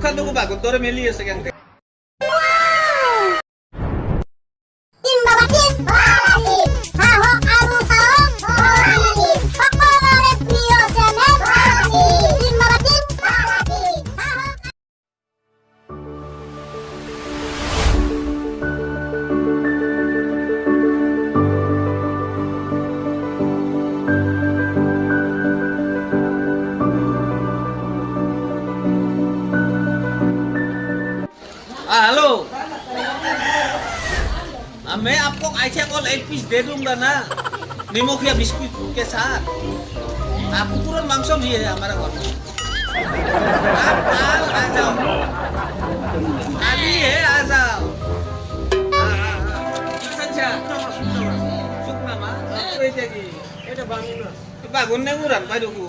মুখখানকো বাগৰ দৰে মেলি আছে কেনকে हेलो मैं आपको ऐसे कॉल 1 पीस दे दूंगा ना निमोखिया बिस्कुट के साथ आपको तुरंत मांसो भी है हमारा घर आप कल आ जाओ अभी है आ जाओ संचा सुकना मा apa itu lagi এটা বাগুন বাগুন নে উড়ান পাইদকু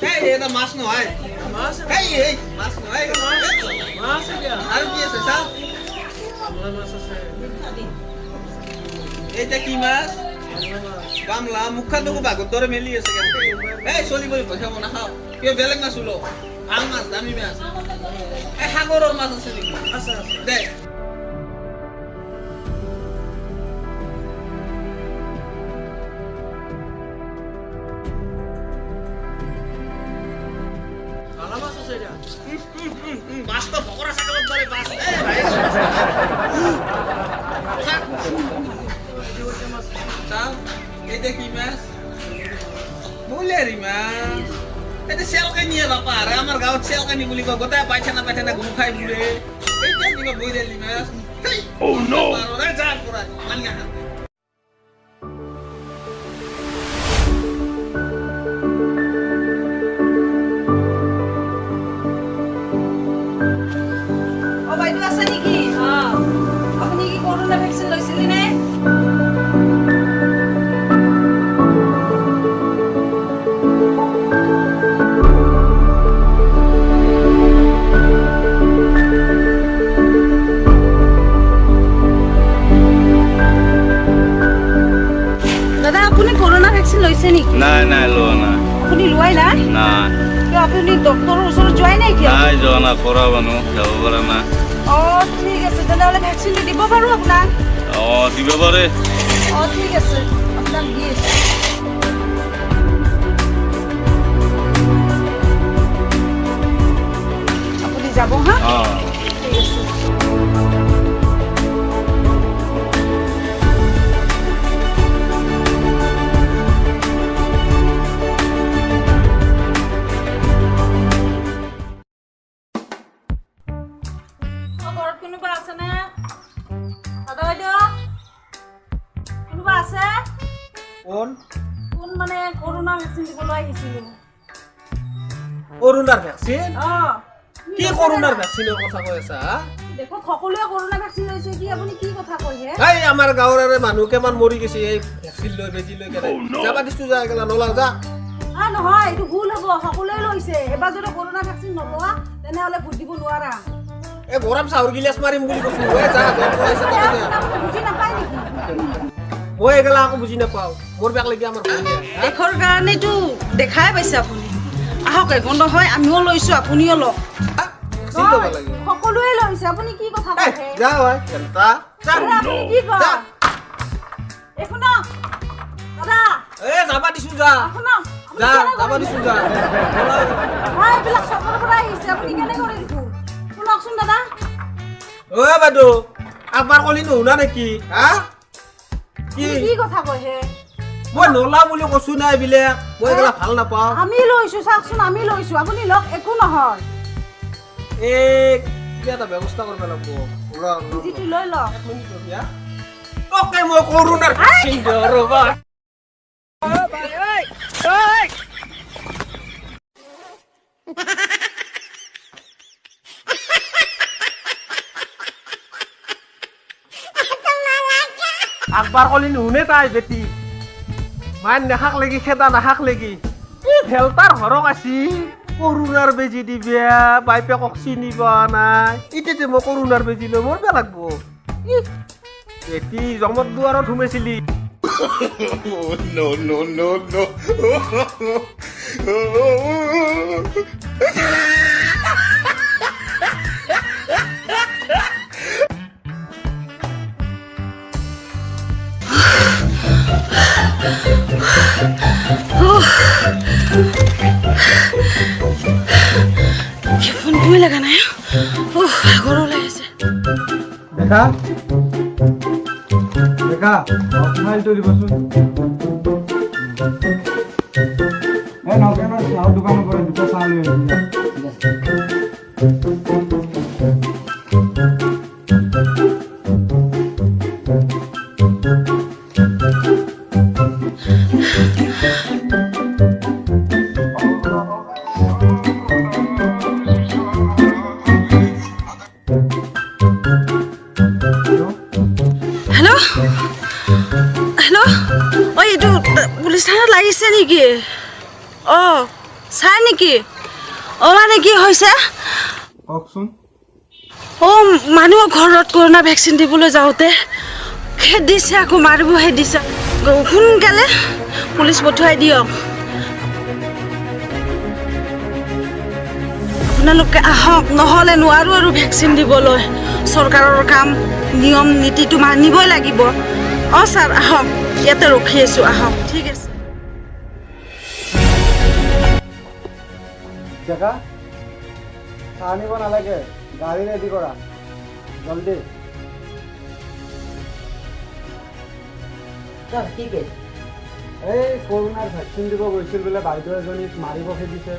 Hey, এটা মাছ নহয় মাছ এই মাছ নহয় মাছ আৰু কি আছে চাও মাছ আছে এটা কি মাছ বামলা মুখখানকো বাগৰ দৰে মেলি আছে কেনকে এই চলি বলি পইচা বনা খাও কিয় বেলেগ মাছ উলো ভাল মাছ দামী মাছ এই সাগৰৰ মাছ আছে নেকি আছে আছে দে Master pokoknya saya kalau balik mas, baik. Tahu? Itu kimas. Boleh rimas. Itu sel kan ni apa? Ramar gaut sel kan ni boleh kau. Kau tak baca nama tanda guru kai boleh. Itu juga boleh rimas. Oh no. Baru dah jangan kurang. Mana? Vaccine লৈছিলি নে দাদা আপুনি corona vaccine লৈছে নেকি নাই নাই লোৱা নাই আপুনি লোৱাই নাই নাই কিয় আপুনি ডক্টৰৰ ওচৰত যোৱাই নাই কিয় নাই যোৱা না কৰা বানো যাব পৰা না ঠিক আছে তেনেহলে ভ্যাকসিন দিব পাৰো আপোনাক দিব পাৰে ঠিক আছে আপোনাক দি আছো আপুনি যাব হা ঠিক আছে কোনোবা আছে না দাদা কোনোবা আছে কোন মানে কৰোনা ভ্যাকসিন দিবলৈ আহিছিল কৰোনাৰ ভ্যাকসিন কি কৰোনাৰ ভ্যাকসিনৰ কথা কৈ আছা দেখো সকলোৱে কৰোনা ভ্যাকসিন লৈছে কি আপুনি কি কথা কয় হে এই আমাৰ গাঁৱৰে মানুহ কেমান মৰি গৈছে এই ভ্যাকসিন লৈ বেজি লৈ কেনে যাবা দিছু যা গলা নলা যা নহয় এইটো ভুল হ'ব সকলোৱে লৈছে এবাৰ যদি কৰোনা ভ্যাকসিন নলোৱা তেনেহলে ভোট দিব নোৱাৰা এ গৰম চাউৰ গিলাস মাৰিম বুলি কৈছো এ যা বুজি নাপাই নেকি মই এগলা আকৌ বুজি নাপাও মোৰ বেক লাগি আমাৰ দেখৰ কাৰণেটো দেখাই পাইছে আপুনি আহক গন্ধ হয় আমিও লৈছো আপুনিও লওক সকলোৱে লৈছে আপুনি কি কথা কয় যা হয় কেনতা যা কি কয় এখন দাদা এ যাবা দিছু যা যা যাবা দিছু যা ভাই বিলাক সবৰ পৰা আহিছে আপুনি কেনে কৰি দিছু শুনকচোন দাদা ও বাদু আবার কলি নুনা নেকি হা কি কথা কয় হে মই নলা বুলি কছু নাই বিলে মই এগলা ভাল না পাও আমি লইছো সাকছুন আমি লইছো আপুনি লক একো নহয় এ কি এটা ব্যবস্থা করব লাগবো ওরা জিটি লই ল এক মিনিট দিয়া ওকে মই করুনার ভ্যাকসিন দরবা ভাই ওই আকবার কলি নুনে তাই বেটি মান নাখাক লাগি খেদা নাখাক লাগি ভেলতার হরক আছি করুণার বেজি দিবিয়া বাইপেকক চিনিবা নাই ইতেতে মই করুণার বেজি লৈ মরবে লাগবো বেটি জমত দুয়ারত ঘুমেছিলি no no no no ফোনটোৱে লগা নাই ভাগৰো লাগিছে দেখা দেখা ফাইলটো দিবচোন নগেনৰ চাহৰ দোকানৰ পৰা দুটা চাহ লৈ হেল্ল' হেল্ল' ঐ এইটো পুলিচ থানাত লাগিছে নেকি অঁ চাই নেকি অঁ মানে কি হৈছে কওকচোন অঁ মানুহৰ ঘৰত কৰোণা ভেকচিন দিবলৈ যাওঁতে খেদিছে আকৌ মাৰিবহে দিছে সোনকালে পুলিচ পঠুৱাই দিয়ক আপোনালোকে আহক নহ'লে নোৱাৰোঁ আৰু ভেকচিন দিবলৈ চৰকাৰৰ কাম নিয়ম নীতিটো মানিবই লাগিব অঁ ছাৰ আহক ইয়াতে ৰখি আছোঁ আহক ঠিক আছে দেখা চাহ আনিব নালাগে গাড়ী ৰেডি কৰা জলদি এই কৰোণাৰ ভেকচিন দিব গৈছিল বোলে বাইদেউ এজনীক মাৰিব খেদিছে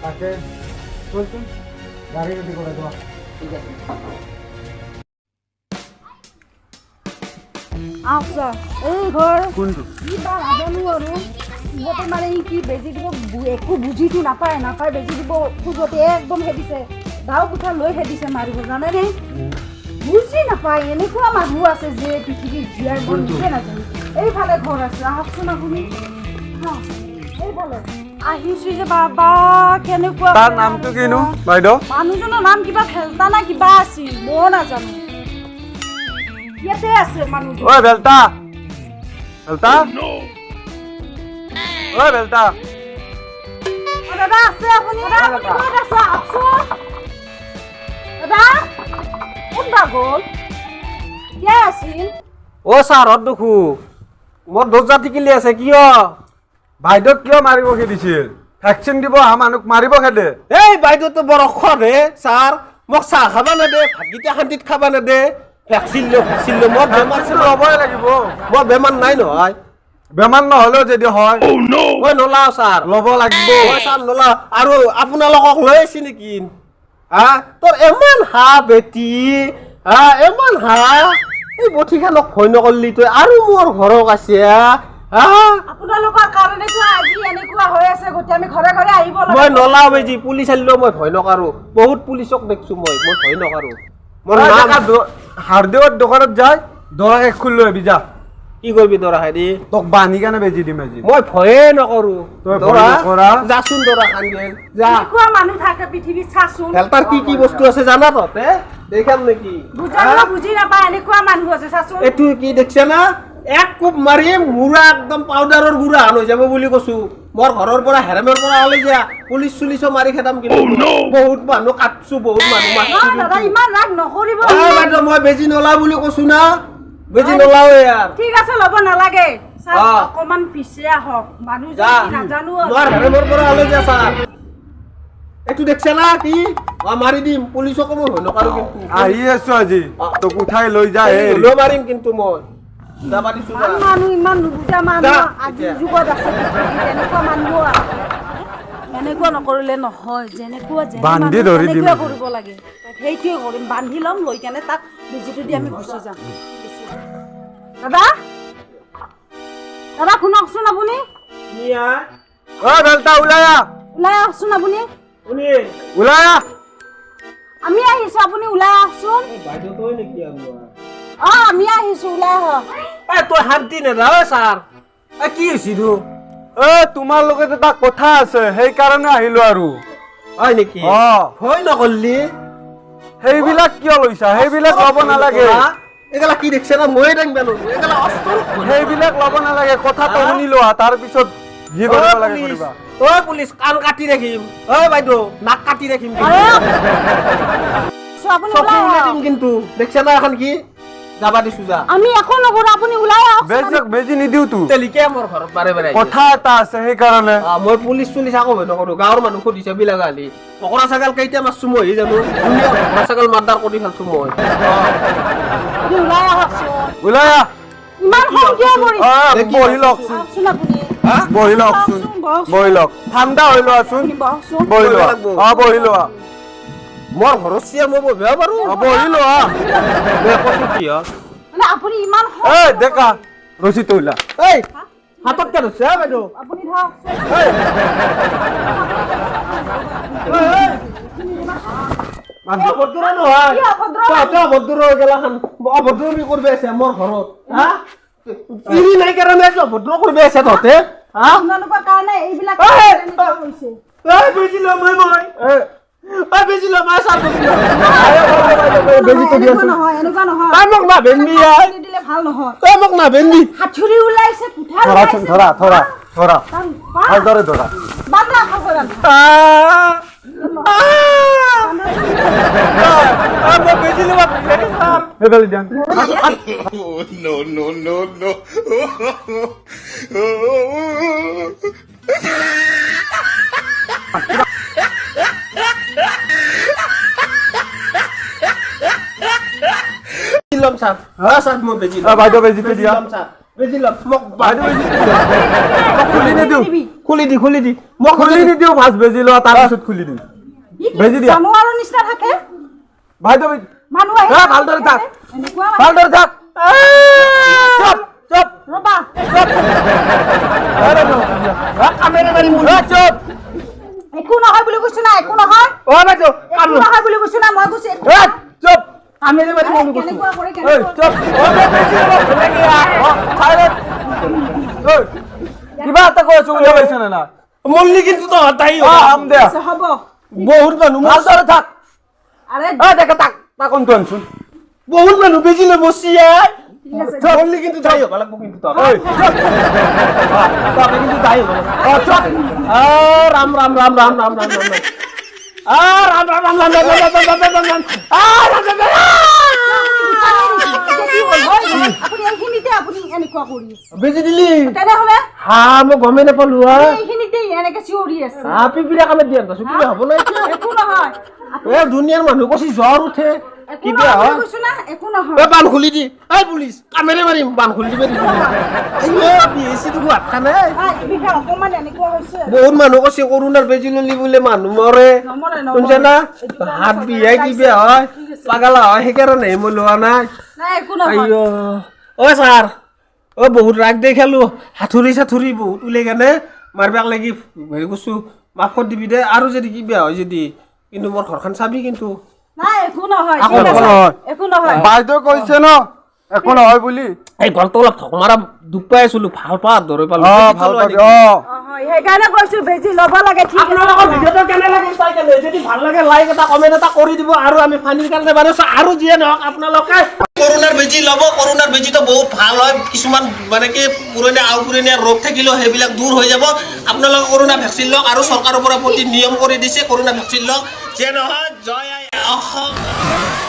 তাকে চলচোন গাড়ী ৰেডি কৰা যোৱা ঠিক আছে আচ্ছা এই ঘৰ কোনটো কিবা নাজানো আৰু সিহঁতে মানে কি বেজি দিব একো বুজিটো নাপায় বেজি দিব খোজতে একদম খেদিছে দাও কোঠা লৈ খেদিছে মাৰিব জানেনে বুজি নাপায় এনেকুৱা মানুহ আছে যে পৃথিৱীত জীয়াই মই নিজে নাজানো এইফালে ঘৰ আছে আহকচোন আপুনি এইফালে আহিছোঁ যে বাবা কেনেকুৱা তাৰ নামটো কিনো বাইদেউ মানুহজনৰ নাম কিবা ফেলতা না কিবা আছিল মই নাজানো ইয়াতে আছে মানুহজন ঐ বেলতা বেলতা ঐ বেলতা দাদা আছে আপুনি দাদা ক'ত আছে আহকচোন দাদা কোনবা গ'ল কিয় আছিল অ' ছাৰত দেখো মোৰ দৰ্জা টিকিলি আছে কিয় বাইদেউক কিয় মাৰিব খেদিছিল ভেকচিন দিব অহা মানুহক মাৰিব খেদে এই বাইদেউতো বৰ অখৰ হে ছাৰ মোক চাহ খাবা নেদে ভাতকেইটা শান্তিত খাবা নেদে ভেকচিন লৈ মোৰ বেমাৰ ল'বই লাগিব মোৰ বেমাৰ নাই নহয় বেমাৰ নহ'লেও যদি হয় মই নোলাওঁ ছাৰ ল'ব লাগিব মই ছাৰ নোলাওঁ আৰু আপোনালোকক লৈ আহিছে নেকি তোৰ ইমান হাঁহ বেটি ইমান হাঁহ এই বঠিখানক ভয় নকৰিলি তই আৰু মোৰ ঘৰক আছে আপোনালোকৰ কাৰণেতো আজি এনেকুৱা হৈ আছে গতি আমি ঘৰে ঘৰে আহিব লাগে মই নোলাওঁ বেজি পুলিচ আহিলেও মই ভয় নকৰোঁ বহুত পুলিচক দেখিছোঁ মই ভয় নকৰোঁ মোৰ নাম হাৰদেৱৰ দোকানত যায় দৰা শেষ খুলি লৈ আহিবি যা কি কৰিবি দৰা হেৰি তোক বান্ধি কেনে বেজি দিম আজি মই ভয়ে নকৰোঁ তই ভয় নকৰা যাচোন দৰা খানগেল যা এনেকুৱা মানুহ থাকে পৃথিৱীত চাচোন হেল্পাৰ কি বস্তু আছে জানা তহঁতে দেখাম নেকি বুজি নাপায় এনেকুৱা মানুহ আছে চাচোন এইটো কি দেখিছে না এক কোপ মাৰি মুৰা একদম পাউডাৰৰ গুড়া হৈ যাব বুলি কৈছোঁ মোৰ ঘৰৰ পৰা হেৰেমৰ পৰা হ'লে যা পুলিচ চুলিচো মাৰি খেদাম কিন্তু বহুত মানুহ কাটছোঁ বহুত মানুহ মাৰিছোঁ দাদা ইমান ৰাগ নকৰিব বাইদেউ মই বেজি নোলাওঁ বুলি কৈছোঁ না বেজি নোলাওঁ ইয়াৰ ঠিক আছে ল'ব নালাগে অকমান পিছে আহক মানুহজন কি নাজানো মোৰ হেৰেমৰ পৰা হ'লে যা ছাৰ এইটো দেখিছে না কি মাৰি দিম পুলিচকো মই ভয় নকৰোঁ কিন্তু আহি আছো আজি তোক উঠাই লৈ যা লৈ মাৰিম কিন্তু মই যাবা দিছোঁ মানুহ ইমান নুবুজা মানুহ আজিৰ যুগত আছে এনেকুৱা মানুহ এনেকুৱা নকৰিলে নহয় যেনেকুৱা বান্ধি ধৰি দিম কৰিব লাগে সেইটোৱে কৰিম বান্ধি ল'ম লৈ কেনে তাক বেজিটো দি আমি গুচি যাম দাদা দাদা শুনকচোন আপুনি ঐ বেলতা ওলাই আহকচোন আপুনি ওলাই আহ আমি আহিছোঁ আপুনি ওলাই আহকচোন আমি আহিছোঁ ওলাই আহক তই শান্তি নেদা ছাৰ কি হৈছিলো তোমাৰ লগত এটা কথা আছে সেইকাৰণে আহিলো আৰু হয় নেকি ভয় নকৰিলি সেইবিলাক কিয় লৈছা সেইবিলাক ল'ব নালাগে এইগিলা কি দেখিছে না ময়ে দাঙিব সেইবিলাক ল'ব নালাগে কথাটো শুনি লোৱা তাৰপিছত যি কৰিব লাগে কৰিবা পুলিচ কাণ কাটি ৰাখিম বাইদেউ নাক কাটি ৰাখিম আপুনি ওলাই আহক কিন্তু দেখিছে না এখন কি যাবা দিছো যা আমি একো নকৰো আপুনি ওলাই আহক বেজি নিদিও তো তেলিকে মোৰ ঘৰত বাৰে বাৰে কথা এটা আছে সেইকাৰণে মই পুলিচ চুলিচ আকৌ নকৰো গাঁৱৰ মানুহ সুধিছে বিলাক গালি মকৰা ছাগাল কেইটা মাৰছো মই জানো মকৰা ছাগাল মাৰ্ডাৰ কৰি ফেলছো মই ওলাই আহ ইমান সংখ্যা কৰি বহি লওকচোন আহকচোন আপুনি বহি লওকচোন বহি লওক ঠাণ্ডা হৈ লোৱাচোন বহকচোন বহি লোৱা বহি লোৱা মোৰ ঘৰত চিয়া মই বহিব পাৰো বহি লোৱা কৈছো কি মানে আপুনি ইমান ডেকা ৰচি তৈলা এই হাতত কে ধৰিছে বাইদেউ আপুনি ধৰক অভদ্ৰ নহয় তহঁতে অভদ্ৰ হৈ গেলা খান অভদ্ৰমি কৰিব আছে মোৰ ঘৰত হা তিৰি নাই কাৰণে অভদ্ৰ কৰিব আছে তহঁতে হা আপোনালোকৰ কাৰণে এইবিলাক এই, এনেকুৱা হৈছে এই বেজি ল মই বেজি ল মই চাৰ এনেকুৱা নহয় এনেকুৱা নহয় তই মোক নাভেনবি হাতুৰি দিলে ভাল নহয় তই মোক নাভেনবি হাতুৰি ওলাইছে কুঠাৰ ধৰাচোন ধৰা ধৰা ধৰা ভালদৰে ধৰা বান্দা খাব মই বেজি ল'ব সেইফালে দিয়া ল'ম ছাৰ ছাৰ মই বেজি বাইদেউ বেজিটো দিয়া বেজি ল'ম মোক বাইদেউ বেজিটো দিয়া খুলি নিদিওঁ খুলি দি মই খুলি নিদিওঁ ফাৰ্ষ্ট বেজি লোৱা তাৰপিছত খুলি দিম বেজি দিয়া জানুৱাৰৰ নিচিনা থাকে বাইদেউ মানুহ আহি ভালদৰে থাক এনেকুৱা ভালদৰে থাক চুপ চুপ ৰবা চুপ একো নহয় বুলি কৈছো না একো নহয় বাইদেউ একো নহয় বুলি কৈছো না মই কৈছো একো চুপ কামেৰে মাৰি মই কৈছো কেনেকুৱা কৰে চুপ কিবা এটা কৈছো উলিয়াই পাইছে নে না মল্লি কিন্তু তহঁত তাই আম দে হ'ব বহুত মানুহ ভালদৰে থাক আৰে দেখে তাক তাকনটো আনচোন বহুত মানুহ বেজি ল'ব চিয়াই ঠিক আছে মল্লি কিন্তু তাই হ'ব লাগব কিন্তু তহঁত কিন্তু তাই হ'ব ৰাম ৰাম ৰাম ৰাম ৰাম ৰাম ৰাম ৰাম ৰাম ৰাম ৰাম ৰাম ৰাম ৰাম আপুনি এইখিনিতে আপুনি এনেকুৱা কৰি আছে বেজি দিলি তেনেহ'লে হা মই গমেই নাপালো এইখিনিতে এনেকে চিঞৰি আছে পিপিৰা কামত দিয়া পাইছো কিবা হ'ব নাই একো নহয় দুনিয়াৰ মানুহ কৈছি জ্বৰ উঠে একো কিবা নহয় হয় বুলি কৈছো না একো নহয় বান খুলি দি এই পুলিচ কামেৰে মাৰিম বান খুলি দিবি অকমান এনেকুৱা হৈছে বহুত মানুহ কৈছে কৰোণাৰ বেজি ললি বোলে মানুহ মৰে নমৰে শুনছে না এইটো কাৰণে হাত চব বিহাই কিবা হয় পাগলা হয় সেইকাৰণে মই লোৱা নাই নাই একো নহয় আইঅ অ ছাৰ অ বহুত ৰাগ দে খেলো হাতুৰি চাতুৰি বহুত উলাই কেনে মাৰবাক লাগি হেৰি কৈছো মাফ কৰি দিবি দে আৰু যদি কিবা হয় যদি কিন্তু মোৰ ঘৰখন চাবি কিন্তু নাই একো নহয় একো ঠিক আছে নহয়। একো নহয় বাইদেউ কৈছে ন একো নহয় বুলি এই গলটো অলপ ঠক মাৰা দুখ পাই আছিলো ভাল পাত ধৰি পালো ভাল পাবি হয় সেইকাৰণে কৈছো বেজি ল'ব লাগে ঠিক আছে আপোনালোকৰ ভিডিঅ'টো কেনে লাগিল চাই কেনে যদি ভাল লাগে লাইক এটা কমেণ্ট এটা কৰি দিব আৰু আমি ফানিৰ কাৰণে বানাইছো আৰু যিয়ে নহওক আপোনালোকে কৰোণাৰ বেজি ল'ব কৰোণাৰ বেজিটো বহুত ভাল হয় কিছুমান মানে কি পুৰণীয়া ৰোগ থাকিলেও সেইবিলাক দূৰ হৈ যাব আপোনালোকে কৰোণা ভেকচিন লওক আৰু চৰকাৰৰ পৰা প্ৰতি নিয়ম কৰি দিছে কৰোণা ভেকচিন লওক যিয়ে নহয় জয় আই অসম